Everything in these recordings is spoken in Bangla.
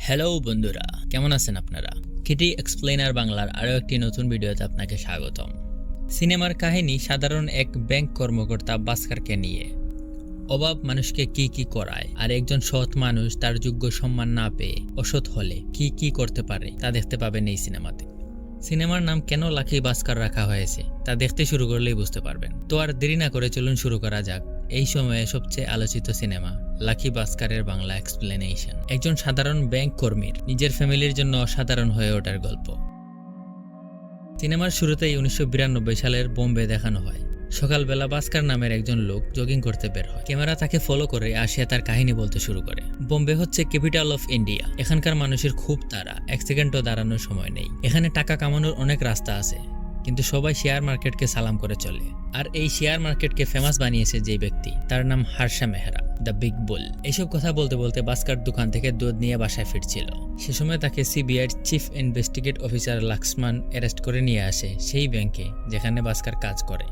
হ্যালো বন্ধুরা, কেমন আছেন আপনারা? কিটি এক্সপ্লেইনার বাংলার আরও একটি নতুন ভিডিওতে আপনাকে স্বাগতম। সিনেমার কাহিনী সাধারণ এক ব্যাংক কর্মকর্তা ভাস্করকে নিয়ে। অভাব মানুষকে কি কি করায়, আর একজন সৎ মানুষ তার যোগ্য সম্মান না পেয়ে অসৎ হলে কি কি করতে পারে তা দেখতে পাবেন এই সিনেমাতে। সিনেমার নাম কেন লাকি ভাস্কর রাখা হয়েছে তা দেখতে শুরু করলেই বুঝতে পারবেন। তো আর দেরি না করে চলুন শুরু করা যাক এই সময়ে সবচেয়ে আলোচিত সিনেমা লাকি ভাস্করের বাংলা এক্সপ্লেনেশন। একজন সাধারণ ব্যাংক কর্মীর নিজের ফ্যামিলির জন্য অসাধারণ হয়ে ওঠার গল্প। সিনেমার শুরুতেই 1992 সালের বোম্বে দেখানো হয়। সকালবেলা ভাস্কর নামের একজন লোক জগিং করতে বের হয়। ক্যামেরা তাকে ফলো করে আসিয়া তার কাহিনী বলতে শুরু করে। বোম্বে হচ্ছে ক্যাপিটাল অফ ইন্ডিয়া। এখানকার মানুষের খুব তাড়া, এক সেকেন্ডও দাঁড়ানোর সময় নেই। এখানে টাকা কামানোর অনেক রাস্তা আছে, কিন্তু সবাই শেয়ার মার্কেটকে সালাম করে চলে। আর এই শেয়ার মার্কেটকে ফেমাস বানিয়েছে যে ব্যক্তি, তার নাম হর্ষা মেহরা, দ্য বিগ বুল। এইসব কথা বলতে বলতে ভাস্কর দোকান থেকে দুধ নিয়ে বাসায় ফিরছিল। সে সময় তাকে সিবিআইর chief investigate officer Lakshman arrest করে নিয়ে আসে সেই ব্যাংকে যেখানে ভাস্কর কাজ করে।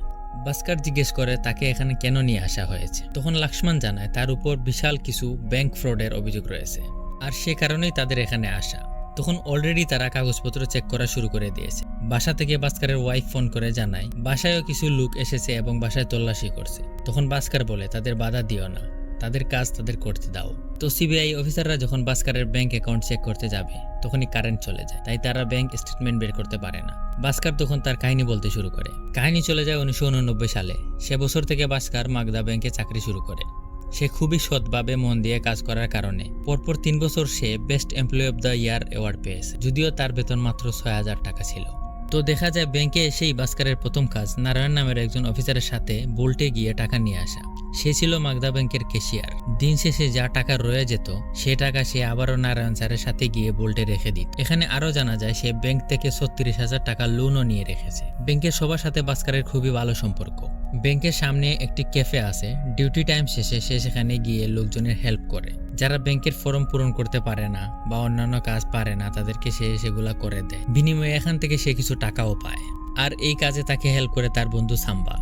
ভাস্কর জিজ্ঞেস করে তাকে এখানে কেন নিয়ে আসা হয়েছে। তখন লক্ষ্মণ জানায় তার উপর বিশাল কিছু ব্যাংক ফ্রডের অভিযোগ রয়েছে, আর সে কারণেই তাদের এখানে আসা। তখন অলরেডি তারা কাগজপত্র চেক করা শুরু করে দিয়েছে। বাসা থেকে ভাস্করের ওয়াইফ ফোন করে জানায় বাসায়ও কিছু লোক এসেছে এবং বাসায় তল্লাশি করছে। তখন ভাস্কর বলে তাদের বাধা দিও না, তাদের কাজ তাদের করতে দাও। তো সিবিআই অফিসাররা যখন ভাস্করের ব্যাংক অ্যাকাউন্ট চেক করতে যাবে তখনই কারেন্ট চলে যায়, তাই তারা ব্যাংক স্টেটমেন্ট বের করতে পারে না। ভাস্কর তখন তার কাহিনী বলতে শুরু করে। কাহিনী চলে যায় 1989 সালে। সে বছর থেকে ভাস্কর মাগধা ব্যাংকে চাকরি শুরু করে। সে খুবই সৎভাবে মন দিয়ে কাজ করার কারণে পরপর 3 বছর সে best employee of the year award পেয়েছে, যদিও তার বেতন মাত্র 6000 টাকা ছিল। তো দেখা যায় ব্যাংকে এসেই ভাস্করের প্রথম কাজ নারায়ণ নামের একজন অফিসারের সাথে বোল্টে গিয়ে টাকা নিয়ে আসা। সে ছিল মাগধা ব্যাংকের ক্যাশিয়ার। দিন শেষে যা টাকা রয়ে যেত সে টাকা সে আবারও নারায়ণ স্যারের সাথে গিয়ে বোল্টে রেখে দিত। এখানে আরো জানা যায় সে ব্যাংক থেকে 36,000 টাকা লোনও নিয়ে রেখেছে। ব্যাংকের সবার সাথে ভাস্করের খুবই ভালো সম্পর্ক। ব্যাংকের সামনে একটি ক্যাফে আছে। ডিউটি টাইম শেষে সে সেখানে গিয়ে লোকজনের হেল্প করে। যারা ব্যাংকের ফর্ম পূরণ করতে পারে না বা অন্যান্য কাজ পারে না তাদেরকে সে সেগুলা করে দেয়। বিনিময়ে এখান থেকে সে কিছু টাকাও পায়। আর এই কাজে তাকে হেল্প করে তার বন্ধু সাম্বা।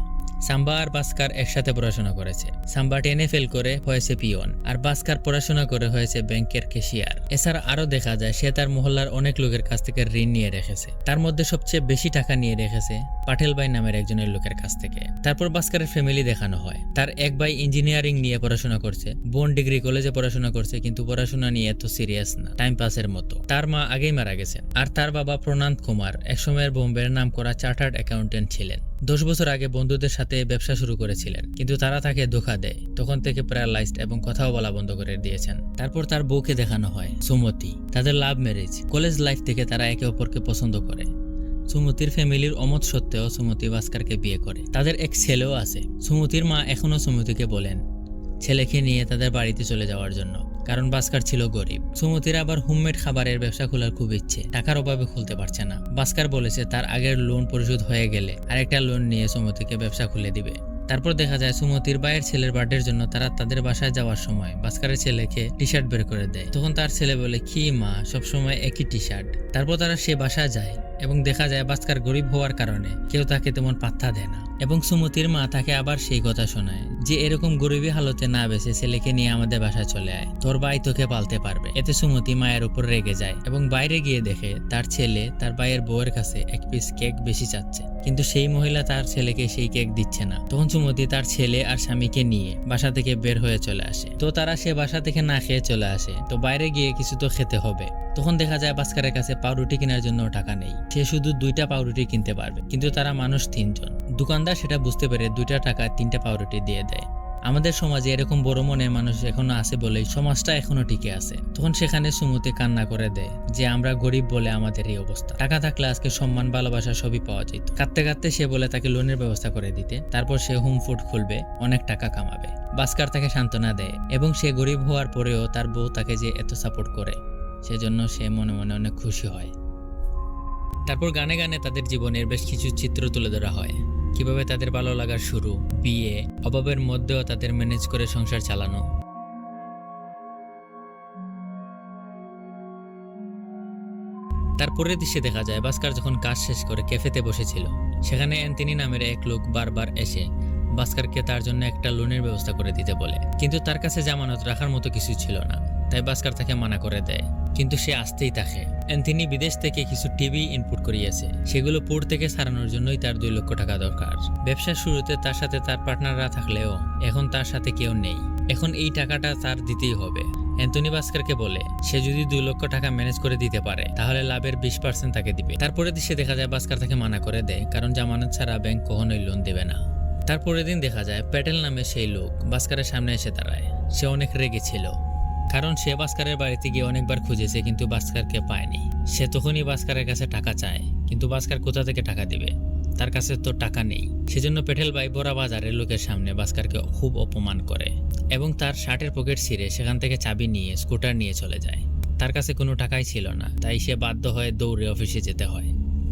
সাম্বা আর ভাস্কর একসাথে পড়াশোনা করেছে। সাম্বা 10 ফেল করে হয়েছে পিয়ন, আর ভাস্কর পড়াশোনা করে হয়েছে ব্যাংকের ক্যাশিয়ার। এছাড়া আরো দেখা যায় সে তার মহল্লার অনেক লোকের কাছ থেকে ঋণ নিয়ে রেখেছে। তার মধ্যে সবচেয়ে বেশি টাকা নিয়ে রেখেছে পাটেল ভাই নামের একজনের লোকের কাছ থেকে। তারপর ভাস্করের ফ্যামিলি দেখানো হয়। তার এক ভাই ইঞ্জিনিয়ারিং নিয়ে পড়াশোনা করছে, বোন ডিগ্রি কলেজে পড়াশোনা করছে, কিন্তু পড়াশোনা নিয়ে এত সিরিয়াস না, টাইম পাসের মতো। তার মা আগেই মারা গেছেন। আর তার বাবা প্রনান্ত কুমার একসময়ের বোম্বের নাম করা চার্টার্ড অ্যাকাউন্টেন্ট ছিলেন। 10 বছর আগে বন্ধুদের সাথে ব্যবসা শুরু করেছিলেন, কিন্তু তারা তাকে ধোঁকা দেয়। তখন থেকে প্যারালাইজড এবং কথাও বলা বন্ধ করে দিয়েছেন। তারপর তার বউকে দেখানো হয়, সুমতি। তাদের লাভ ম্যারেজ। কলেজ লাইফ থেকে তারা একে অপরকে পছন্দ করে। সুমতির ফ্যামিলির অমত সত্ত্বেও সুমতি ভাস্করকে বিয়ে করে। তাদের এক ছেলেও আছে। সুমতির মা এখনো সুমতিকে বলেন ছেলেকে নিয়ে তাদের বাড়িতে চলে যাওয়ার জন্য, কারণ ভাস্কর ছিল গরিব। সুমতির আবার হোমমেড খাবারের ব্যবসা খোলার খুব ইচ্ছে, টাকার অভাবে খুলতে পারছে না। ভাস্কর বলেছে তার আগের লোন পরিশোধ হয়ে গেলে আরেকটা লোন নিয়ে সুমতিকে ব্যবসা খুলে দিবে। তারপর দেখা যায় সুমতির ভাইয়ের ছেলের বার্থডের জন্য তারা তাদের বাসায় যাওয়ার সময় ভাস্করের ছেলেকে টি শার্ট বের করে দেয়। তখন তার ছেলে বলে কি মা, সবসময় একই টি শার্ট। তারপর তারা সে বাসায় যায় এবং দেখা যায় ভাস্কর গরিব হওয়ার কারণে কেউ তাকে তেমন পাত্তা দেয় না, এবং সুমতির মা তাকে আবার সেই কথা শোনায় যে এরকম গরিবী হালতে না বেঁচে ছেলেকে নিয়ে আমাদের বাসায় চলে আয়, তোর ভাই তোকে পালতে পারবে। এতে সুমতি মায়ের উপর রেগে যায় এবং বাইরে গিয়ে দেখে তার ছেলে তার ভাইয়ের বউয়ের কাছে এক পিস কেক বেশি চাচ্ছে, কিন্তু সেই মহিলা তার ছেলেকে সেই কেক দিচ্ছে না। তখন সুমতি তার ছেলে আর স্বামীকে নিয়ে বাসা থেকে বের হয়ে চলে আসে। তো তারা সে বাসা থেকে না খেয়ে চলে আসে। তো বাইরে গিয়ে কিছু তো খেতে হবে। তখন দেখা যায় ভাস্করের কাছে পাউরুটি কেনার জন্য টাকা নেই। সে শুধু 2টা পাউরুটি কিনতে পারবে, কিন্তু তারা মানুষ 3 জন। দোকানদার সেটা বুঝতে পেরে 2টা টাকায় 3টা পাউরুটি দিয়ে দেয়। আমাদের সমাজে এরকম বড় মনের মানুষ এখনো আছে বলেই সমাজটা এখনো টিকে আছে। তখন সেখানে সুমতি কান্না করে দেয় যে আমরা গরিব বলে আমাদের এই অবস্থা, টাকা থাকলে আজকে সম্মান ভালোবাসা সবই পাওয়া যেত। কাঁদতে কাঁদতে সে বলে তাকে লোনের ব্যবস্থা করে দিতে, তারপর সে হোম ফুড খুলবে, অনেক টাকা কামাবে। ভাস্কর তাকে সান্ত্বনা দেয় এবং সে গরিব হওয়ার পরেও তার বউ তাকে যে এত সাপোর্ট করে সেজন্য সে মনে মনে অনেক খুশি হয়। তারপর গানে গানে তাদের জীবনের বেশ কিছু চিত্র তুলে ধরা হয়, কিভাবে তাদের ভালো লাগার শুরু, বিয়ে, অভাবের মধ্যেও তাদের ম্যানেজ করে সংসার চালানো। তারপরের দৃশ্যে দেখা যায় ভাস্কর যখন কাজ শেষ করে ক্যাফেতে বসেছিল, সেখানে অ্যান্থনি নামের এক লোক বারবার এসে ভাস্করকে তার জন্য একটা লোনের ব্যবস্থা করে দিতে বলে, কিন্তু তার কাছে জামানত রাখার মতো কিছু ছিল না। তাই ভাস্কর তাকে মানা করে দেয়। কিন্তু সে আসতেই থাকে। অ্যান্থনি বিদেশ থেকে কিছু টিভি ইনপুট করিয়েছে, সেগুলো পোর্ট থেকে সারানোর জন্যই তার 2 লক্ষ টাকা দরকার। ব্যবসার শুরুতে তার সাথে তার পার্টনাররা থাকলেও এখন তার সাথে কেউ নেই, এখন এই টাকাটা তার দিতেই হবে। অ্যান্থনি ভাস্করকে বলে সে যদি 2 লক্ষ টাকা ম্যানেজ করে দিতে পারে তাহলে লাভের 20% তাকে দিবে। তারপরে সে দেখা যায় ভাস্কর তাকে মানা করে দেয়, কারণ জামানত ছাড়া ব্যাংক কখনোই লোন দেবে না। তারপরের দিন দেখা যায় প্যাটেল নামে সেই লোক ভাস্করের সামনে এসে দাঁড়ায়। সে অনেক রেগে ছিল, কারণ সে ভাস্করের বাড়িতে গিয়ে অনেকবার খুঁজেছে কিন্তু ভাস্করকে পায়নি। সে তখনই ভাস্করের কাছে টাকা চায়, কিন্তু ভাস্কর কোথা থেকে টাকা দিবে, তার কাছে তো টাকা নেই। সেজন্য পেটেল ভাই বড়া বাজারের লোকের সামনে ভাস্করকে খুব অপমান করে এবং তার শার্টের পকেট ছিঁড়ে সেখান থেকে চাবি নিয়ে স্কুটার নিয়ে চলে যায়। তার কাছে কোনো টাকাই ছিল না, তাই সে বাধ্য হয়ে দৌড়ে অফিসে যেতে হয়।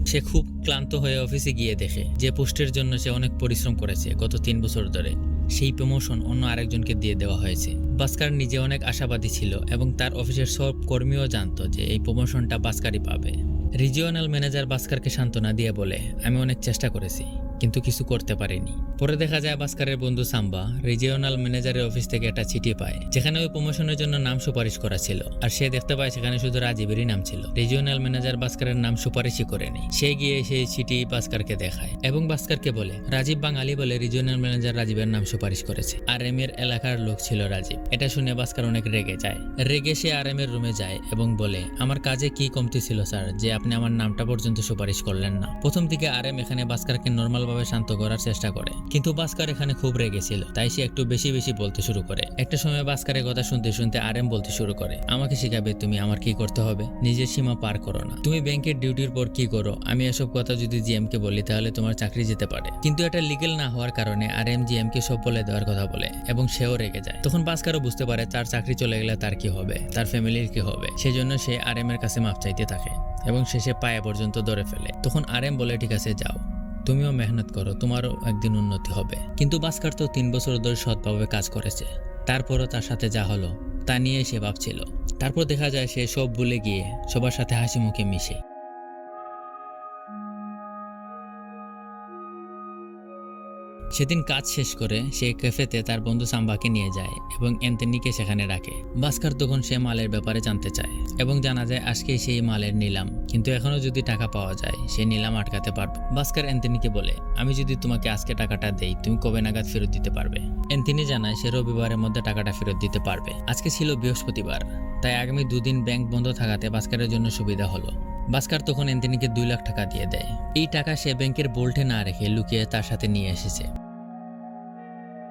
সে খুব ক্লান্ত হয়ে অফিসে গিয়ে দেখে যে পোস্টের জন্য সে অনেক পরিশ্রম করেছে গত 3 বছর ধরে, সেই প্রমোশন অন্য আরেকজনকে দিয়ে দেওয়া হয়েছে। ভাস্কর নিজে অনেক আশাবাদী ছিল এবং তার অফিসের সব কর্মীও জানতো যে এই প্রমোশনটা ভাস্করই পাবে। রিজিওনাল ম্যানেজার ভাস্করকে সান্ত্বনা দিয়ে বলে, আমি অনেক চেষ্টা করেছি কিন্তু কিছু করতে পারিনি। পরে দেখা যায় ভাস্করের বন্ধু সাম্বা রিজিওনাল ম্যানেজারের অফিস থেকে একটা চিঠি পায়, যেখানে ওই প্রমোশনের জন্য নাম সুপারিশ করা ছিল। আর সে দেখতে পায় সেখানে শুধু রাজীবেরই নাম ছিল। রিজিওনাল ম্যানেজার ভাস্করের নাম সুপারিশই করেনি। সে গিয়ে সেই চিঠি ভাস্করকে দেখায় এবং ভাস্করকে বলে রাজীব বাঙালি বলে রিজিওনাল ম্যানেজার রাজীবের নাম সুপারিশ করেছে। আর এম এর এলাকার লোক ছিল রাজীব। এটা শুনে ভাস্কর অনেক রেগে যায়। রেগে সে আর এম এর রুমে যায় এবং বলে, আমার কাজে কি কমতি ছিল স্যার যে আপনি আমার নামটা পর্যন্ত সুপারিশ করলেন না। প্রথম দিকে আর এম এখানে ভাস্করকে নর্মাল ভাবে শান্ত করার চেষ্টা করে, কিন্তু ভাস্কর এখানে খুব রেগেছিল, তাই সে একটু বেশি বেশি বলতে শুরু করে। একটা সময় ভাস্করের কথা শুনতে শুনতে আর এম বলতে শুরু করে, আমাকে শিখাবে তুমি আমার কি করতে হবে, নিজের সীমা পার করো না। তুমি ব্যাংকের ডিউটির পর কি করো, আমি এসব কথা যদি জিএম কে বলি তাহলে তোমার চাকরি যেতে পারে। কিন্তু এটা লিগেল না হওয়ার কারণে আর এম জিএম কে সব বলে দেওয়ার কথা বলে এবং সেও রেগে যায়। তখন ভাস্করও বুঝতে পারে তার চাকরি চলে গেলে তার কি হবে, তার ফ্যামিলির কি হবে। সেজন্য সে আর এম এর কাছে মাপ চাইতে থাকে এবং শেষে পায়ে পর্যন্ত ধরে ফেলে। তখন আর এম বলে, ঠিক আছে যাও, তুমিও মেহনত করো, তোমারও একদিন উন্নতি হবে। কিন্তু ভাস্কর তো 3 বছর ধরে সৎভাবে কাজ করেছে, তারপরও তার সাথে যা হলো তা নিয়ে সে ভাবছিল। তারপর দেখা যায় সে সব ভুলে গিয়ে সবার সাথে হাসি মুখে মিশে। সেদিন কাজ শেষ করে সে ক্যাফেতে তার বন্ধু সাম্বাকে নিয়ে যায় এবং অ্যান্থনিকে সেখানে রাখে। ভাস্কর তখন সে মালের ব্যাপারে জানতে চায় এবং জানা যায় আজকেই সেই মালের নিলাম, কিন্তু এখনো যদি টাকা পাওয়া যায় সে নিলাম আটকাতে পারবে। ভাস্কর অ্যান্থনিকে বলে, আমি যদি তোমাকে আজকে টাকাটা দেই তুমি কবে নাগাদ ফেরত দিতে পারবে। অ্যান্থনি জানায় সে রবিবারের মধ্যে টাকাটা ফেরত দিতে পারবে। আজকে ছিল বৃহস্পতিবার, তাই আগামী 2 দিন ব্যাংক বন্ধ থাকাতে ভাস্করের জন্য সুবিধা হলো। ভাস্কর তখন অ্যান্থনিকে 2 লাখ টাকা দিয়ে দেয়। এই টাকা সে ব্যাংকের বোল্টে না রেখে লুকিয়ে তার সাথে নিয়ে এসেছে।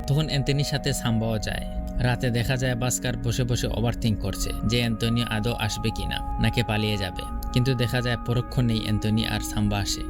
তখন অ্যান্থনির সাথে সাম্বাও যায়। রাতে দেখা যায় ভাস্কর বসে বসে ওভারথিঙ্ক করছে যে অ্যান্থনি আদৌ আসবে কিনা নাকি পালিয়ে যাবে। কিন্তু দেখা যায় পরক্ষণেই অ্যান্থনি আর সাম্বা আসে।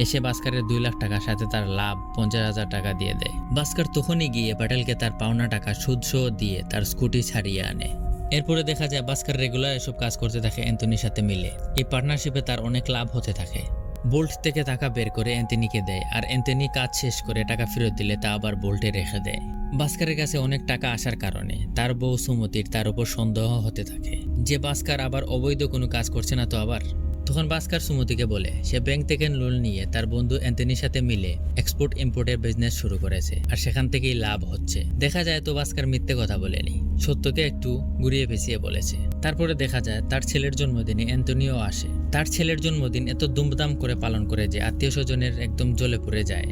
এসে ভাস্করের 2 লাখ টাকার সাথে তার লাভ 50,000 টাকা দিয়ে দেয়। ভাস্কর তখনই গিয়ে প্যাটেলকে তার পাওনা টাকা সুদসহ দিয়ে তার স্কুটি ছাড়িয়ে আনে। এরপরে দেখা যায় ভাস্কর রেগুলার এসব কাজ করতে থাকে অ্যান্থনির সাথে মিলে। এই পার্টনারশিপে তার অনেক লাভ হতে থাকে। বোল্ট থেকে টাকা বের করে অ্যান্থনিকে দেয়, আর অ্যান্থনি কাজ শেষ করে টাকা ফেরত দিলে তা আবার বোল্টে রেখে দেয়। ভাস্করের কাছে অনেক টাকা আসার কারণে তার বউ সুমতির তার উপর সন্দেহ হতে থাকে যে ভাস্কর আবার অবৈধ কোনো কাজ করছে না তো আবার। তখন ভাস্কর সুমতিকে বলে সে ব্যাংক থেকে লোন নিয়ে তার বন্ধু অ্যান্থনির সাথে মিলে এক্সপোর্ট ইম্পোর্টের বিজনেস শুরু করেছে, আর সেখান থেকেই লাভ হচ্ছে। দেখা যায় তো ভাস্কর মিথ্যে কথা বলেনি, সত্যকে একটু ঘুরিয়ে পেঁচিয়ে বলেছে। তারপরে দেখা যায় তার ছেলের জন্মদিনে অ্যান্থনিও আসে। তার ছেলের জন্মদিন এত দুমদাম করে পালন করে যে আত্মীয় স্বজনের একদম জ্বলে পড়ে যায়।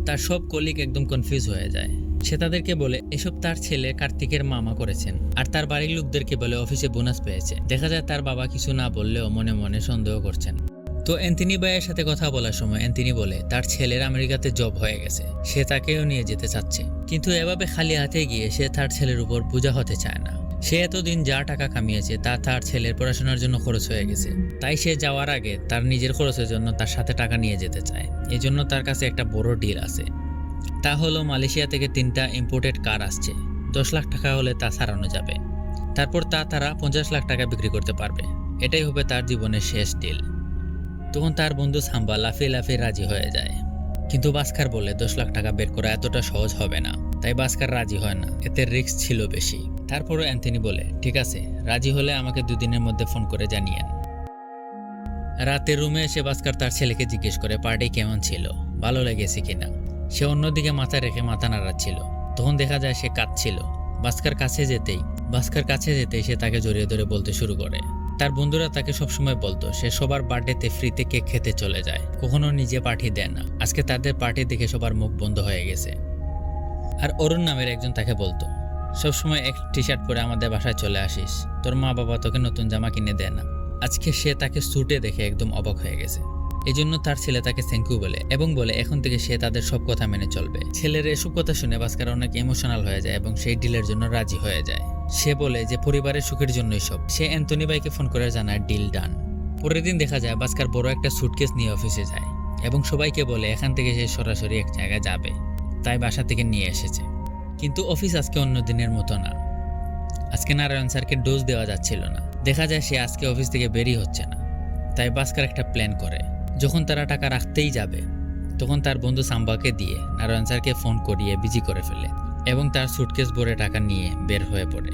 তার সব কলিগ একদম কনফিউজ হয়ে যায়। সে তাদেরকে বলে এসব তার ছেলে কার্তিকের মামা করেছেন, আর তার বাড়ির লোকদেরকে বলে অফিসে বোনাস পেয়েছে। দেখা যায় তার বাবা কিছু না বললেও মনে মনে সন্দেহ করছেন। তো অ্যান্থনি ভাইয়ের সাথে কথা বলার সময় অ্যান্থনি বলে তার ছেলের আমেরিকাতে জব হয়ে গেছে, সে তাকেও নিয়ে যেতে চাচ্ছে। কিন্তু এভাবে খালি হাতে গিয়ে সে তার ছেলের উপর বোঝা হতে চায় না। সে এতদিন যা টাকা কামিয়েছে তা তার ছেলের পড়াশোনার জন্য খরচ হয়ে গেছে, তাই সে যাওয়ার আগে তার নিজের খরচের জন্য তার সাথে টাকা নিয়ে যেতে চায়। এজন্য তার কাছে একটা বড় ডিল আছে, তা হলো মালয়েশিয়া থেকে 3টা ইম্পোর্টেড কার আসছে। 10 লাখ টাকা হলে তা সারানো যাবে, তারপর তারা 50 লাখ টাকা বিক্রি করতে পারবে। এটাই হবে তার জীবনের শেষ ডিল। তখন তার বন্ধু সাম্বা লাফিয়ে লাফিয়ে রাজি হয়ে যায়, কিন্তু ভাস্কর বলে 10 লাখ টাকা বের করা এতটা সহজ হবে না। তাই ভাস্কর রাজি হয় না, এতে রিস্ক ছিল বেশি। তারপরও অ্যান্থনি বলে ঠিক আছে, রাজি হলে আমাকে 2 দিনের মধ্যে ফোন করে জানিয়েন। রাতে রুমে এসে ভাস্কর তার ছেলেকে জিজ্ঞেস করে পার্টি কেমন ছিল, ভালো লেগেছে কিনা। সে অন্যদিকে মাথা রেখে মাথা নাড়াচ্ছিল। তখন দেখা যায় সে কাঁদছিল। ভাস্কর কাছে যেতেই সে তাকে জড়িয়ে ধরে বলতে শুরু করে তার বন্ধুরা তাকে সবসময় বলতো সে সবার বার্থডেতে ফ্রিতে কেক খেতে চলে যায়, কখনো নিজে পার্টি দেয় না। আজকে তাদের পার্টি দেখে সবার মুখ বন্ধ হয়ে গেছে। আর অরুণ নামের একজন তাকে বলতো, সবসময় এক টি শার্ট পরে আমাদের বাসায় চলে আসিস, তোর মা বাবা তোকে নতুন জামা কিনে দেয় না। আজকে সে তাকে স্যুটে দেখে একদম অবাক হয়ে গেছে। এই জন্য তার ছেলে তাকে থ্যাংক ইউ বলে এবং বলে এখন থেকে সে তাদের সব কথা মেনে চলবে। ছেলের এসব কথা শুনে ভাস্কর অনেক ইমোশনাল হয়ে যায় এবং সেই ডিলের জন্য রাজি হয়ে যায়। সে বলে যে পরিবারের সুখের জন্যই সব। সে অ্যান্থনি ভাইকে ফোন করে জানায় ডিল ডান। পরের দিন দেখা যায় ভাস্কর বড় একটা সুটকেস নিয়ে অফিসে যায় এবং সবাইকে বলে এখান থেকে সে সরাসরি এক জায়গায় যাবে, তাই বাসা থেকে নিয়ে এসেছে। কিন্তু অফিস আজকে অন্য দিনের মতো না। আজকে নারায়ণ স্যারকে ডোজ দেওয়া যাচ্ছিল না। দেখা যায় সে আজকে অফিস থেকে বেরিয়ে হচ্ছে না। তাই ভাস্কর একটা প্ল্যান করে, যখন তারা টাকা রাখতেই যাবে তখন তার বন্ধু সাম্বাকে দিয়ে নারায়ণ স্যারকে ফোন করিয়ে বিজি করে ফেলে এবং তার সুটকেস ভরে টাকা নিয়ে বের হয়ে পড়ে।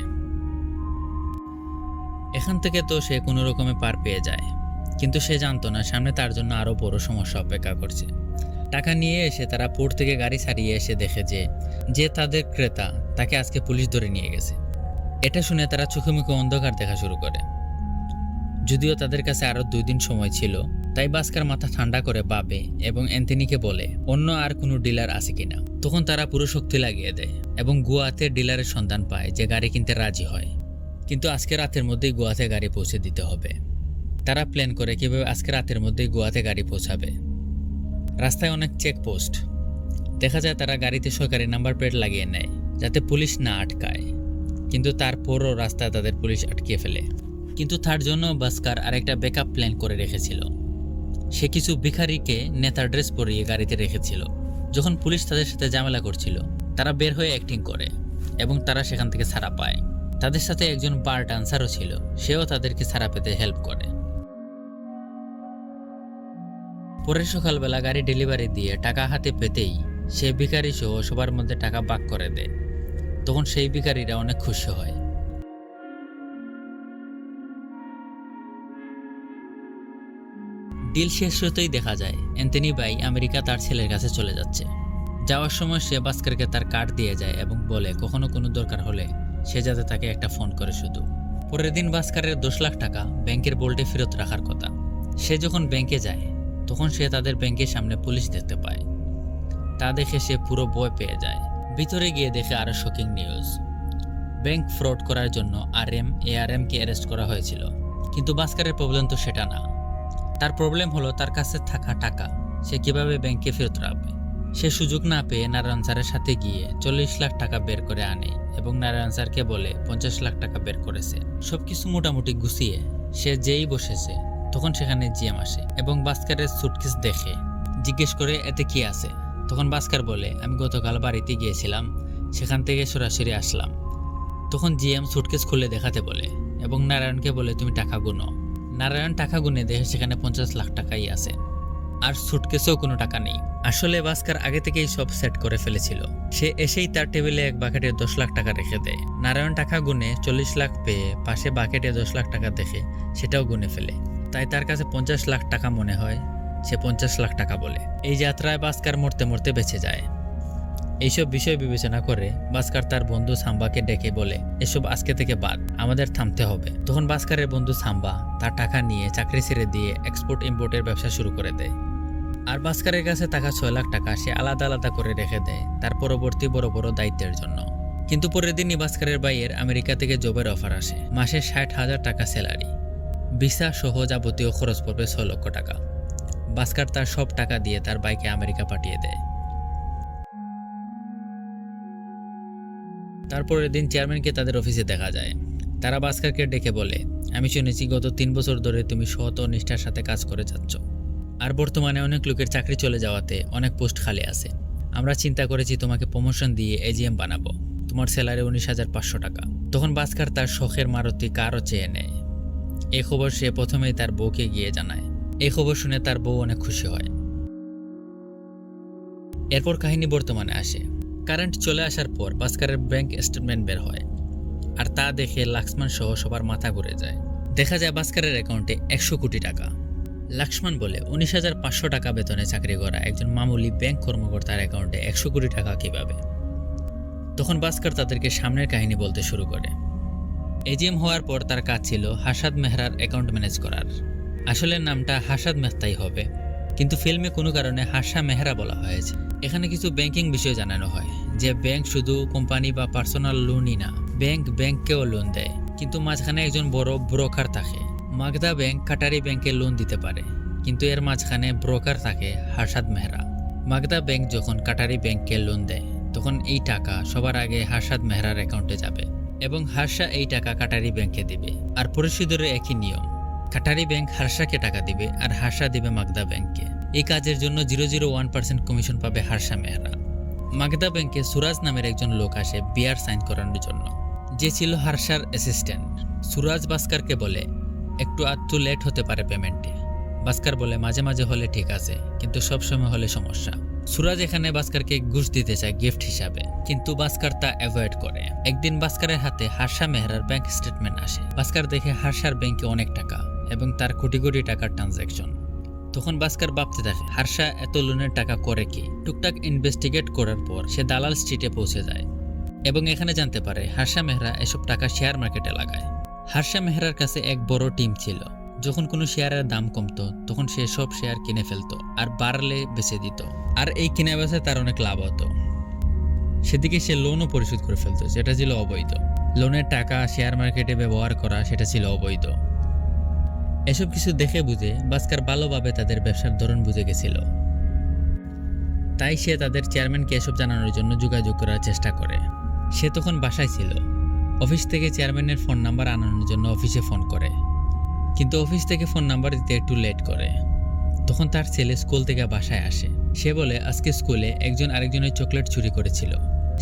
এখান থেকে তো সে কোনো রকমে পার পেয়ে যায়, কিন্তু সে জানতো না সামনে তার জন্য আরো বড় সমস্যা অপেক্ষা করছে। টাকা নিয়ে এসে তারা পোর্ট থেকে গাড়ি ছাড়িয়ে এসে দেখে যে তাদের ক্রেতা তাকে আজকে পুলিশ ধরে নিয়ে গেছে। এটা শুনে তারা চোখে মুখে অন্ধকার দেখা শুরু করে। যদিও তাদের কাছে আরো 2 দিন সময় ছিল, তাই ভাস্কর মাথা ঠান্ডা করে ভাবে এবং অ্যান্থনিকে বলে অন্য আর কোনো ডিলার আছে কিনা। তখন তারা পুরো শক্তি লাগিয়ে দেয় এবং গোয়াতে ডিলারের সন্ধান পায় যে গাড়ি কিনতে রাজি হয়। কিন্তু আজকে রাতের মধ্যেই গোয়াতে গাড়ি পৌঁছে দিতে হবে। তারা প্ল্যান করে কিভাবে আজকে রাতের মধ্যেই গোয়াতে গাড়ি পৌঁছাবে। রাস্তায় অনেক চেকপোস্ট। দেখা যায় তারা গাড়িতে সরকারি নাম্বার প্লেট লাগিয়ে নেয় যাতে পুলিশ না আটকায়, কিন্তু তারপরও রাস্তায় তাদের পুলিশ আটকিয়ে ফেলে। কিন্তু তার জন্য ভাস্কর আরেকটা ব্যাকআপ প্ল্যান করে রেখেছিল। সে কিছু ভিখারিকে নেতার ড্রেস পরিয়ে গাড়িতে রেখেছিল। যখন পুলিশ তাদের সাথে ঝামেলা করছিল তারা বের হয়ে অ্যাক্টিং করে এবং তারা সেখান থেকে ছাড়া পায়। তাদের সাথে একজন বার ডান্সারও ছিল, সেও তাদেরকে ছাড়া পেতে হেল্প করে। পরের সকালবেলা গাড়ি ডেলিভারি দিয়ে টাকা হাতে পেতেই সে ভিখারি সহ সবার মধ্যে টাকা ভাগ করে দেয়। তখন সেই ভিখারিরা অনেক খুশি হয়। ডিল শেষ হতেই দেখা যায় অ্যান্থনি ভাই আমেরিকা তার ছেলের কাছে চলে যাচ্ছে। যাওয়ার সময় সে ভাস্করকে তার কার্ড দিয়ে যায় এবং বলে কখনো কোনো দরকার হলে সে যাতে তাকে একটা ফোন করে শুধু। পরের দিন ভাস্করের 10 লাখ টাকা ব্যাংকের বোল্টে ফেরত রাখার কথা। সে যখন ব্যাংকে যায় তখন সে তাদের ব্যাংকের সামনে পুলিশ দেখতে পায়। তা দেখে সে পুরো ভয় পেয়ে যায়। ভিতরে গিয়ে দেখে আরো শকিং নিউজ। ব্যাংক ফ্রড করার জন্য ARM কে অ্যারেস্ট করা হয়েছিল। কিন্তু ভাস্করের প্রবলেম তো সেটা না। তার প্রবলেম হলো তার কাছে থাকা টাকা সে কিভাবে ব্যাংকে ফেরত রাখবে। সে সুযোগ না পেয়ে নারায়ণ স্যারের সাথে গিয়ে 40 লাখ টাকা বের করে আনে এবং নারায়ণ স্যারকে বলে 50 লাখ টাকা বের করেছে। সবকিছু মোটামুটি গুছিয়ে সে যেই বসেছে তখন সেখানে জিএম আসে এবং ভাস্করের সুটকেস দেখে জিজ্ঞেস করে এতে কি আছে। তখন ভাস্কর বলে আমি গতকাল বাড়িতে গিয়েছিলাম, সেখান থেকে সরাসরি আসলাম। তখন জিএম সুটকেস খুলে দেখাতে বলে এবং নারায়ণকে বলে তুমি টাকা গুনো। নারায়ণ টাকা গুনে দেখে সেখানে 50 লাখ টাকাই আছে, আর সুটকেসেও কোনো টাকা নেই। আসলে ভাস্কর আগে থেকেই সব সেট করে ফেলেছিল। সে এসেই তার টেবিলে এক বাকেটে 10 লাখ টাকা রেখে দেয়। নারায়ণ টাকা গুনে 40 লাখ পেয়ে পাশে বাকেটে 10 লাখ টাকা দেখে সেটাও গুনে ফেলে। তাই তার কাছে 50 লাখ টাকা মনে হয়। সে 50 লাখ টাকা বলে। এই যাত্রায় ভাস্কর মরতে মরতে বেঁচে যায়। এইসব বিষয় বিবেচনা করে ভাস্কর তার বন্ধু সাম্বাকে ডেকে বলে এসব আজকে থেকে বাদ, আমাদের থামতে হবে। তখন ভাস্করের বন্ধু সাম্বা তার টাকা নিয়ে চাকরি ছেড়ে দিয়ে এক্সপোর্ট ইম্পোর্টের ব্যবসা শুরু করে দেয়। আর ভাস্করের কাছে থাকা 6 লাখ টাকা সে আলাদা আলাদা করে রেখে দেয় তার পরবর্তী বড় বড় দায়িত্বের জন্য। কিন্তু পরের দিনই ভাস্করের ভাইয়ের আমেরিকা থেকে জবের অফার আসে। মাসে 60,000 টাকা স্যালারি, ভিসা সহ যাবতীয় খরচ পড়বে 6 লক্ষ টাকা। ভাস্কর তার সব টাকা দিয়ে তার ভাইকে আমেরিকা পাঠিয়ে দেয়। তারপরের দিন চেয়ারম্যানকে তাদের অফিসে দেখা যায়। তারা ভাস্করকে ডেকে বলে আমি শুনেছি গত 3 বছর ধরে তুমি সৎ ও নিষ্ঠার সাথে কাজ করে যাচ্ছ, আর বর্তমানে অনেক লোকের চাকরি চলে যাওয়াতে অনেক পোস্ট খালি আছে। আমরা চিন্তা করেছি তোমাকে প্রমোশন দিয়ে এজিএম বানাবো। তোমার স্যালারি 19,500 টাকা। তখন ভাস্কর তার শখের মারুতি কারও চেয়ে নেয়। এই খবর সে প্রথমেই তার বউকে গিয়ে জানায়। এই খবর শুনে তার বউ অনেক খুশি হয়। এরপর কাহিনী বর্তমানে আসে। কারেন্ট চলে আসার পর ভাস্করের ব্যাংক স্টেটমেন্ট বের হয়, আর তা দেখে লাক্সমান সহ সবার মাথা ঘুরে যায়। দেখা যায় ভাস্করের অ্যাকাউন্টে 100 কোটি টাকা। লাক্সমান বলে 19,500 টাকা বেতনে চাকরি করা একজন মামুলি ব্যাংক কর্মকর্তার অ্যাকাউন্টে 100 কোটি টাকা কিভাবে। তখন ভাস্কর তাদেরকে সামনের কাহিনী বলতে শুরু করে। এজিএম হওয়ার পর তার কাজ ছিল হাসাদ মেহরার অ্যাকাউন্ট ম্যানেজ করার। আসলে নামটা হাসাদ মেহতাই হবে, কিন্তু ফিল্মে কোনো কারণে হাসা মেহরা বলা হয়েছে। এখানে কিছু ব্যাংকিং বিষয় জানানো হয় যে ব্যাংক শুধু কোম্পানি বা পার্সোনাল লোনই না, ব্যাংককেও লোন দেয়, কিন্তু মাঝখানে একজন বড় ব্রোকার থাকে। মাগদা ব্যাংক কাটারি ব্যাংকে লোন দিতে পারে, কিন্তু এর মাঝখানে ব্রোকার থাকে হাসাদ মেহরা। মাগদা ব্যাংক যখন কাটারি ব্যাংককে লোন দেয় তখন এই টাকা সবার আগে হাসাদ মেহরার অ্যাকাউন্টে যাবে এবং হারসা এই টাকা কাটারি ব্যাংকে দিবে। আর পরিশোধের একই নিয়ম, কাটারি ব্যাংক হারসাকে টাকা দিবে আর হারসা দিবে মাগদা ব্যাংককে। এই কাজের জন্য 0.01% কমিশন পাবে হারসা মেহরা। মাগদা ব্যাংকে সুরাজ নামের একজন লোক আসে বিয়ার সাইন করানোর জন্য, যে ছিল হারসার অ্যাসিস্ট্যান্ট। সুরাজ ভাস্করকে বলে একটু আধটু লেট হতে পারে পেমেন্টে। ভাস্কর বলে মাঝে মাঝে হলে ঠিক আছে, কিন্তু সব সময় হলে সমস্যা। সুরাজ এখানে ভাস্করকে ঘুষ দিতে চায় গিফট হিসাবে, কিন্তু ভাস্কর তা অ্যাভয়েড করে। একদিন ভাস্করের হাতে হারসা মেহরার ব্যাংক স্টেটমেন্ট আসে। ভাস্কর দেখে হারসার ব্যাংকে অনেক টাকা এবং তার কোটি কোটি টাকার ট্রানজ্যাকশন। তখন ভাস্কর ভাবতে থাকে হারসা এত লোনের টাকা করে কি। টুকটাক ইনভেস্টিগেট করার পর সে দালাল স্ট্রিটে পৌঁছে যায় এবং এখানে জানতে পারে হারসা মেহরা এসব টাকা শেয়ার মার্কেটে লাগায়। হারসা মেহরার কাছে এক বড় টিম ছিল। যখন কোনো শেয়ারের দাম কমতো তখন সে সব শেয়ার কিনে ফেলতো আর বাড়লে বেচে দিত, আর এই কিনে বেচে তার অনেক লাভ হতো। সেদিকে সে লোনও পরিশোধ করে ফেলতো, যেটা ছিল অবৈধ। লোনের টাকা শেয়ার মার্কেটে ব্যবহার করা সেটা ছিল অবৈধ। এসব কিছু দেখে বুঝে ভাস্কর ভালোভাবে তাদের ব্যবসার ধরন বুঝে গেছিল। তাই সে তাদের চেয়ারম্যানকে এসব জানানোর জন্য যোগাযোগ করার চেষ্টা করে। সে তখন বাসায় ছিল। অফিস থেকে চেয়ারম্যানের ফোন নাম্বার আনানোর জন্য অফিসে ফোন করে, কিন্তু অফিস থেকে ফোন নাম্বার দিতে একটু লেট করে। তখন তার ছেলে স্কুল থেকে বাসায় আসে। সে বলে আজকে স্কুলে একজন আরেকজনের চকলেট চুরি করেছিল,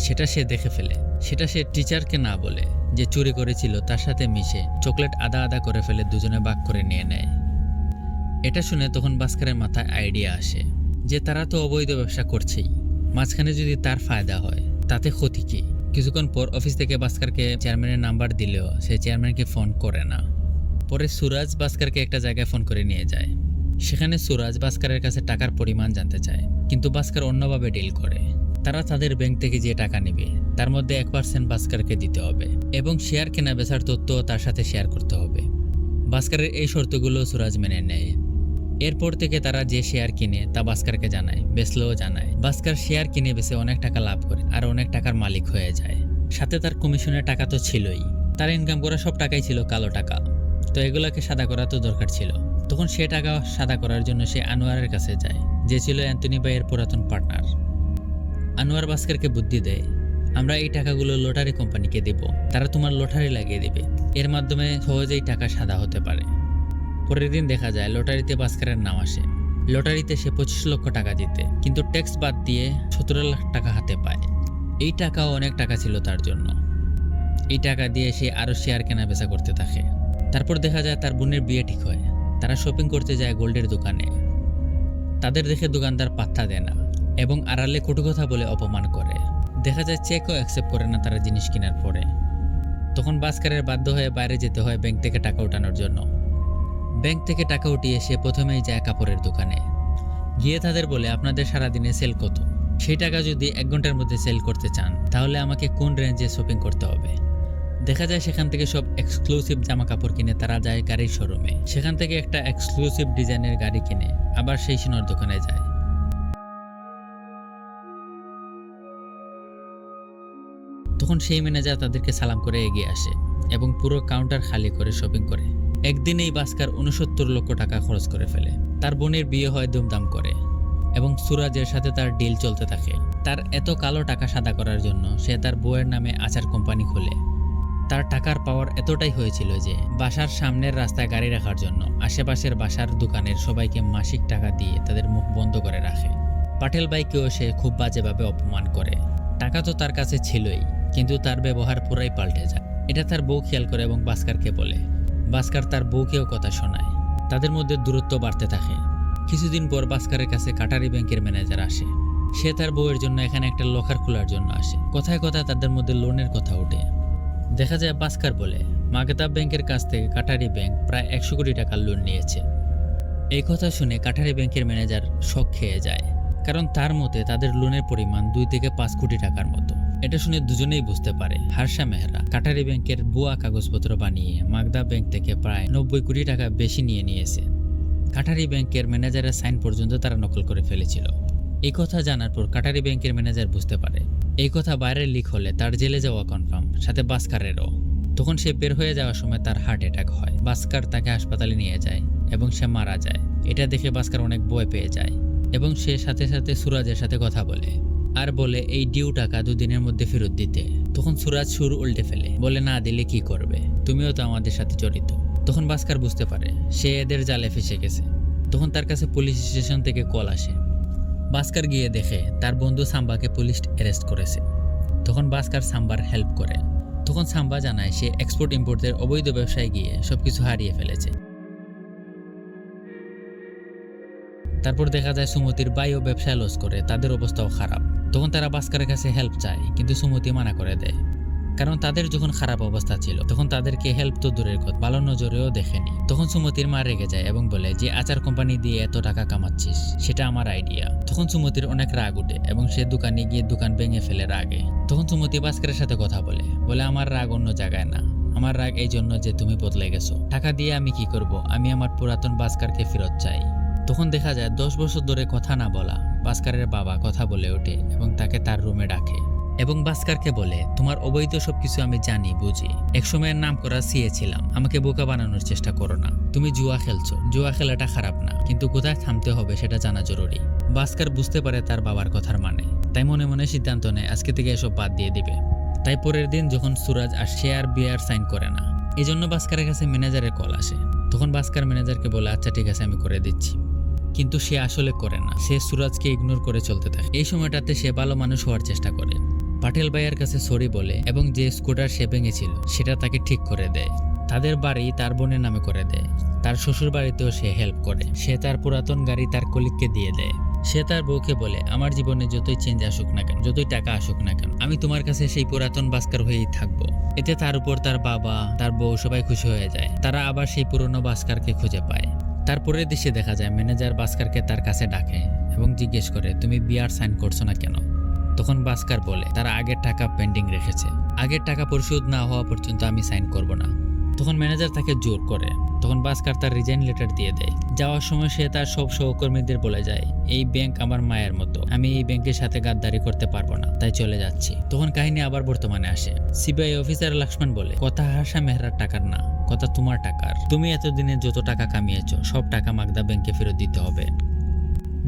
সেটা সে দেখে ফেলে। সেটা সে টিচারকে না বলে যে চুরি করেছিল তার সাথে মিশে চকলেট আদা আদা করে ফেলে দুজনে ভাগ করে নিয়ে নেয়। এটা শুনে তখন ভাস্করের মাথায় আইডিয়া আসে যে তারা তো অবৈধ ব্যবসা করছেই, মাঝখানে যদি তার ফায়দা হয় তাতে ক্ষতি কি। কিছুক্ষণ পর অফিস থেকে ভাস্করকে চেয়ারম্যানের নাম্বার দিলেও সে চেয়ারম্যানকে ফোন করে না। পরে সুরাজ ভাস্করকে একটা জায়গায় ফোন করে নিয়ে যায়। সেখানে সুরাজ ভাস্করের কাছে টাকার পরিমাণ জানতে চায়, কিন্তু ভাস্কর অন্যভাবে ডিল করে। তারা তাদের ব্যাংক থেকে যে টাকা নেবে তার মধ্যে 1% ভাস্করকে দিতে হবে এবং শেয়ার কেনা বেচার তথ্য তার সাথে শেয়ার করতে হবে। ভাস্করের এই শর্তগুলো সুরাজ মেনে নেয়। এরপর থেকে তারা যে শেয়ার কিনে তা ভাস্করকে জানায়, বেচলেও জানায়। ভাস্কর শেয়ার কিনে বেচে অনেক টাকা লাভ করে আর অনেক টাকার মালিক হয়ে যায়। সাথে তার কমিশনের টাকা তো ছিলই। তার ইনকাম করা সব টাকাই ছিল কালো টাকা, তো এগুলোকে সাদা করা তো দরকার ছিল। তখন সে টাকা সাদা করার জন্য সে আনোয়ারের কাছে যায়, যে ছিল অ্যান্থনি ভাইয়ের পুরাতন পার্টনার। আনোয়ার ভাস্করকে বুদ্ধি দেয়, আমরা এই টাকাগুলো লটারি কোম্পানিকে দেব, তারা তোমার লটারি লাগিয়ে দেবে, এর মাধ্যমে সহজেই টাকা সাদা হতে পারে। পরের দিন দেখা যায় লটারিতে ভাস্করের নাম আসে। লটারিতে সে 25 লক্ষ টাকা জিতে, কিন্তু ট্যাক্স বাদ দিয়ে 17 লাখ টাকা হাতে পায়। এই টাকাও অনেক টাকা ছিল তার জন্য। এই টাকা দিয়ে সে আরও শেয়ার কেনা বেচা করতে থাকে। তারপর দেখা যায় তার বোনের বিয়ে ঠিক হয়। তারা শপিং করতে যায় গোল্ডের দোকানে। তাদের দেখে দোকানদার পাত্তা দেয় না এবং আড়ালে কটু কথা বলে অপমান করে। দেখা যায় চেকও অ্যাকসেপ্ট করে না তারা জিনিস কেনার পরে। তখন ভাস্করের বাধ্য হয়ে বাইরে যেতে হয় ব্যাংক থেকে টাকা ওঠানোর জন্য। ব্যাংক থেকে টাকা উঠিয়ে সে প্রথমেই যায় কাপড়ের দোকানে। গিয়ে তাদের বলে আপনাদের সারাদিনে সেল কত, সেই টাকা যদি 1 ঘন্টার মধ্যে সেল করতে চান তাহলে আমাকে কোন রেঞ্জে শপিং করতে হবে। দেখা যায় সেখান থেকে সব এক্সক্লুসিভ জামা কাপড় কিনে তারা যায় গাড়ির শোরুমে। সেখান থেকে একটা এক্সক্লুসিভ ডিজাইনের গাড়ি কিনে আবার সেই সোনার দোকানে যায়। তখন সেই ম্যানেজার তাদেরকে সালাম করে এগিয়ে আসে এবং পুরো কাউন্টার খালি করে শপিং করে। একদিনেই ভাস্কর 69 লক্ষ টাকা খরচ করে ফেলে। তার বোনের বিয়ে হয় ধুমধাম করে এবং সুরাজের সাথে তার ডিল চলতে থাকে। তার এত কালো টাকা সাদা করার জন্য সে তার বউয়ের নামে আচার কোম্পানি খোলে। তার টাকার পাওয়ার এতটাই হয়েছিল যে বাসার সামনের রাস্তায় গাড়ি রাখার জন্য আশেপাশের বাসার দোকানের সবাইকে মাসিক টাকা দিয়ে তাদের মুখ বন্ধ করে রাখে। পাটেল ভাইকেও সে খুব বাজেভাবে অপমান করে। টাকা তো তার কাছে ছিলই, কিন্তু তার ব্যবহার পুরাই পাল্টে যায়। এটা তার বউ খেয়াল করে এবং ভাস্করকে বলে। ভাস্কর তার বউকেও কথা শোনায়। তাদের মধ্যে দূরত্ব বাড়তে থাকে। কিছুদিন পর ভাস্করের কাছে কাটারি ব্যাংকের ম্যানেজার আসে। সে তার বউয়ের জন্য এখানে একটা লকার খোলার জন্য আসে। কথায় কথায় তাদের মধ্যে লোনের কথা ওঠে। দেখা যায় ভাস্কর বলে মাগদা ব্যাংকের কাছ থেকে কাটারি ব্যাংক প্রায় 100 কোটি টাকার লোন নিয়েছে। এই কথা শুনে কাটারি ব্যাংকের ম্যানেজার শক খেয়ে যায়, কারণ তার মতে তাদের লোনের পরিমাণ 2 থেকে 5 কোটি টাকার মতো। এটা শুনে দুজনেই বুঝতে পারে হার্ষা মেহরা কাটারি ব্যাংকের ভুয়া কাগজপত্র বানিয়ে মাগদা ব্যাংক থেকে প্রায় 90 কোটি টাকা বেশি নিয়েছে। কাটারি ব্যাংকের ম্যানেজারের সাইন পর্যন্ত তারা নকল করে ফেলেছিল। এই কথা জানার পর কাটারি ব্যাংকের ম্যানেজার বুঝতে পারে এই কথা বাইরে লিক হলে তার জেলে যাওয়া কনফার্ম, সাথে বাস্কারেরও। তখন সে বের হয়ে যাওয়ার সময় তার হার্ট অ্যাটাক হয়। বাস্কার তাকে হাসপাতালে নিয়ে যায় এবং সে মারা যায়। এটা দেখে বাস্কার অনেক ভয় পেয়ে যায় এবং সে সাথে সাথে সুরাজের সাথে কথা বলে আর বলে এই ডিউ টাকা 2 দিনের মধ্যে ফেরত দিতে। তখন সুরাজ সুর উল্টে ফেলে, বলে না দিলে কি করবে, তুমিও তো আমাদের সাথে জড়িত। তখন বাস্কার বুঝতে পারে সে এদের জালে ফেসে গেছে। তখন তার কাছে পুলিশ স্টেশন থেকে কল আসে। বাস্কার গিয়ে দেখে তার বন্ধু সাম্বাকে পুলিশ অ্যারেস্ট করেছে। তখন বাস্কার সাম্বার হেল্প করে। তখন সাম্বা জানায় সে এক্সপোর্ট ইম্পোর্টের অবৈধ ব্যবসায় গিয়ে সবকিছু হারিয়ে ফেলেছে। তারপর দেখা যায় সুমতির ভাইও ব্যবসায় লস করে, তাদের অবস্থাও খারাপ। তখন তারা বাস্কারের কাছে হেল্প চায়, কিন্তু সুমতি মানা করে দেয়, কারণ তাদের যখন খারাপ অবস্থা ছিল তখন তাদেরকে হেল্প তো দূরের কথা, ভালো নজরেও দেখেনি। তখন সুমতির মা রেগে যায় এবং বলে যে আচার কোম্পানি দিয়ে এত টাকা কামাচ্ছিস সেটা আমার আইডিয়া। তখন সুমতির অনেক রাগ উঠে এবং সে দোকানে গিয়ে দোকান ভেঙে ফেলে রাগে। তখন সুমতি বাস্কারের সাথে কথা বলে আমার রাগ অন্য জায়গায় না, আমার রাগ এই জন্য যে তুমি বদলে গেছো। টাকা দিয়ে আমি কি করব, আমি আমার পুরাতন বাস্কারকে ফেরত চাই। তখন দেখা যায় 10 বছর ধরে কথা না বলা বাস্কারের বাবা কথা বলে ওঠে এবং তাকে তার রুমে ডাকে এবং বাস্কারকে বলে তোমার অবৈধ সবকিছু আমি জানি বুঝি, একসময়ের নাম করা সিএ ছিলাম, আমাকে বোকা বানানোর চেষ্টা করো না। তুমি জুয়া খেলছো, জুয়া খেলাটা খারাপ না, কিন্তু কোথায় থামতে হবে সেটা জানা জরুরি। বাস্কার বুঝতে পারে তার বাবার কথার মানে, তাই মনে মনে সিদ্ধান্ত নেয় আজকে থেকে এসব বাদ দিয়ে দিবে। তাই পরের দিন যখন সুরাজ আর সে আর বিয়ার সাইন করে না, এই জন্য বাস্কারের কাছে ম্যানেজারের কল আসে। তখন বাস্কার ম্যানেজারকে বলে আচ্ছা ঠিক আছে আমি করে দিচ্ছি, কিন্তু সে আসলে করে না, সে সুরাজকে ইগনোর করে চলতে থাকে। এই সময়টাতে সে ভালো মানুষ হওয়ার চেষ্টা করে, পাটেল ভাইয়ের কাছে সরি বলে এবং যে স্কুটার সে ভেঙেছিল সেটা তাকে ঠিক করে দেয়। তাদের বাড়ি তার বোনের নামে করে দেয়। তার শ্বশুর বাড়িতেও সে হেল্প করে। সে তার পুরাতন গাড়ি তার কলিগকে দিয়ে দেয়। সে তার বউকে বলে আমার জীবনে যতই চেঞ্জ আসুক না কেন, যতই টাকা আসুক না কেন, আমি তোমার কাছে সেই পুরাতন বাস্কার হয়েই থাকবো। এতে তার উপর তার বাবা, তার বউ সবাই খুশি হয়ে যায়। তারা আবার সেই পুরনো বাস্কারকে খুঁজে পায়। তারপরের দৃশ্যে দেখা যায় ম্যানেজার বাস্কারকে তার কাছে ডাকে এবং জিজ্ঞেস করে তুমি বিয়ার সাইন করছো না কেন। তখন বাস্কার বলে তারা আগের টাকা পেন্ডিং রেখেছে, আগের টাকা পরিশোধ না হওয়া পর্যন্ত আমি সাইন করব না। তখন ম্যানেজার তাকে জোর করে। তখন বাস্কার তার রিজাইন লেটার দিয়ে দেয়। যাওয়ার সময় সে তার সব সহকর্মীদের বলে যায় এই ব্যাংক আমার মায়ের মতো, আমি এই ব্যাংকের সাথে গাদ্দারি করতে পারবো না, তাই চলে যাচ্ছি। তখন কাহিনী আবার বর্তমানে আসে। সিবিআই অফিসার লক্ষ্মণ বলে কথা হার্ষা মেহরার টাকার না, কথা তোমার টাকার। তুমি এতদিনে যত টাকা কামিয়েছো সব টাকা মাগদা ব্যাংকে ফেরত দিতে হবে,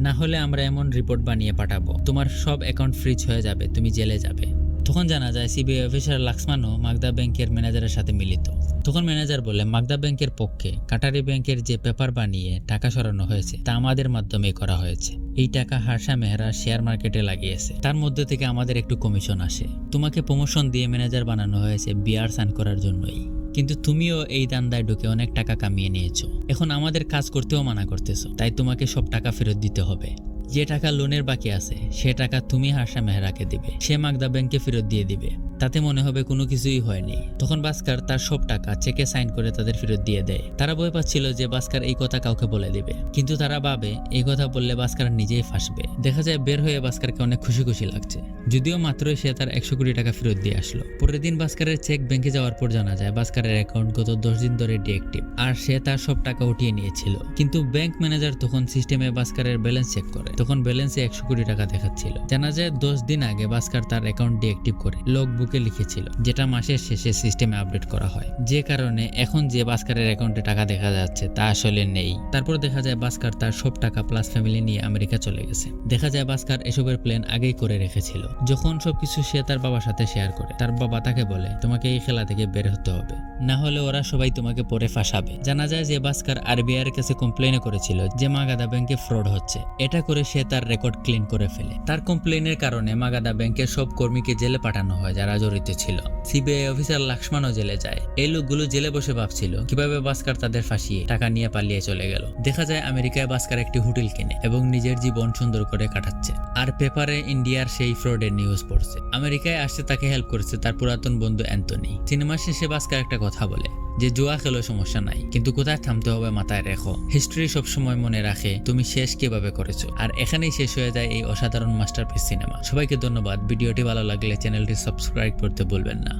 না হলে আমরা এমন রিপোর্ট বানিয়ে পাঠাবো তোমার সব অ্যাকাউন্ট ফ্রিজ হয়ে যাবে, তুমি জেলে যাবে। তখন জানা যায় সিবিআই অফিসার লক্ষ্মণও মাগদা ব্যাংকের ম্যানেজারের সাথে মিলিত। তখন ম্যানেজার বলে মাগদা ব্যাংকের পক্ষে কাটারি ব্যাংকের যে পেপার বানিয়ে টাকা সরানো হয়েছে তা আমাদের মাধ্যমে করা হয়েছে। এই টাকা হার্ষা মেহরা শেয়ার মার্কেটে লাগিয়েছে, তার মধ্যে থেকে আমাদের একটু কমিশন আসে। তোমাকে প্রমোশন দিয়ে ম্যানেজার বানানো হয়েছে বিয়ার সাইন করার জন্যই, কিন্তু তুমিও এই দান্দায় ঢুকে অনেক টাকা কামিয়ে নিয়েছো। এখন আমাদের কাজ করতেও মানা করতেছো, তাই তোমাকে সব টাকা ফেরত দিতে হবে। যে টাকা লোনের বাকি আছে সে টাকা তুমি হার্ষা মেহরাকে দিবে, সে মাগদা ব্যাংকে ফেরত দিয়ে দিবে, তাতে মনে হবে কোনো কিছুই হয়নি। তখন বাস্কার তার সব টাকা চেকে সাইন করে তাদের ফেরত দিয়ে দেয়। তারা ভয় পাচ্ছিল যে বাস্কার এই কথা কাউকে বলে দিবে, কিন্তু তারা ভাবে এই কথা বললে বাস্কার নিজেই ফাঁসবে। দেখা যায় বের হয়ে বাস্কারকে অনেক খুশি খুশি লাগছে, যদিও মাত্রই সে তার 100 কোটি টাকা ফেরত দিয়ে আসলো। পরের দিন বাস্কারের চেক ব্যাংকে যাওয়ার পর জানা যায় বাস্কারের অ্যাকাউন্ট গত 10 দিন ধরে ডিএক্টিভ, আর সে তার সব টাকা উঠিয়ে নিয়েছিল। কিন্তু ব্যাংক ম্যানেজার তখন সিস্টেমে বাস্কারের ব্যালেন্স চেক করে, তখন ব্যালেন্সে 100 কোটি টাকা দেখাচ্ছিল। জানা যায় 10 দিন আগে বাস্কার তার অ্যাকাউন্ট ডিএক্টিভ করে লগ বুকে লিখেছিল, যেটা মাসের শেষে সিস্টেমে আপডেট করা হয়, যে কারণে এখন যে বাস্কারের অ্যাকাউন্টে টাকা দেখা যাচ্ছে তা আসলে নেই। তারপর দেখা যায় বাস্কার তার সব টাকা প্লাস ফ্যামিলি নিয়ে আমেরিকা চলে গেছে। দেখা যায় বাস্কার এসবের প্ল্যান আগেই করে রেখেছিল। যখন সবকিছু সে তার বাবার সাথে শেয়ার করে, তার বাবা তাকে বলে তোমাকে এই খেলা থেকে বের হতে হবে, না হলে ওরা সবাই তোমাকে পরে ফাঁসাবে। জানা যায় যে বাস্কার আরবিআই এর কাছে কমপ্লেন করেছিল যে মাগাদা ব্যাংকে ফ্রড হচ্ছে, এটা করে সে তার রেকর্ড ক্লিন করে ফেলে। তার কমপ্লেনের কারণে মাগাদা ব্যাংকের সব কর্মীকে জেলে পাঠানো হয় যারা জড়িত ছিল। সিবিআই অফিসার লক্ষ্মণও জেলে যায়। এই লোকগুলো জেলে বসে ভাবছিল কিভাবে বাস্কার তাদের ফাঁসিয়ে টাকা নিয়ে পালিয়ে চলে গেল। দেখা যায় আমেরিকায় বাস্কার একটি হোটেল কিনে এবং নিজের জীবন সুন্দর করে কাটাচ্ছে, আর পেপারে ইন্ডিয়ার সেই ফ্রডের নিউজ পড়ছে। আমেরিকায় আসতে তাকে হেল্প করেছে তার পুরাতন বন্ধু অ্যান্টনি। সিনেমা শেষে বাস্কার একটা কথা বলে যে জুয়া খেলো সমস্যা নাই, কিন্তু কোথায় থামতে হবে মাথায় রেখো। হিস্ট্রি সবসময় মনে রাখে তুমি শেষ কিভাবে করেছো। আর এখানেই শেষ হয়ে যায় এই অসাধারণ মাস্টারপিস সিনেমা। সবাইকে ধন্যবাদ। ভিডিওটি ভালো লাগলে চ্যানেলটি সাবস্ক্রাইব করতে ভুলবেন না।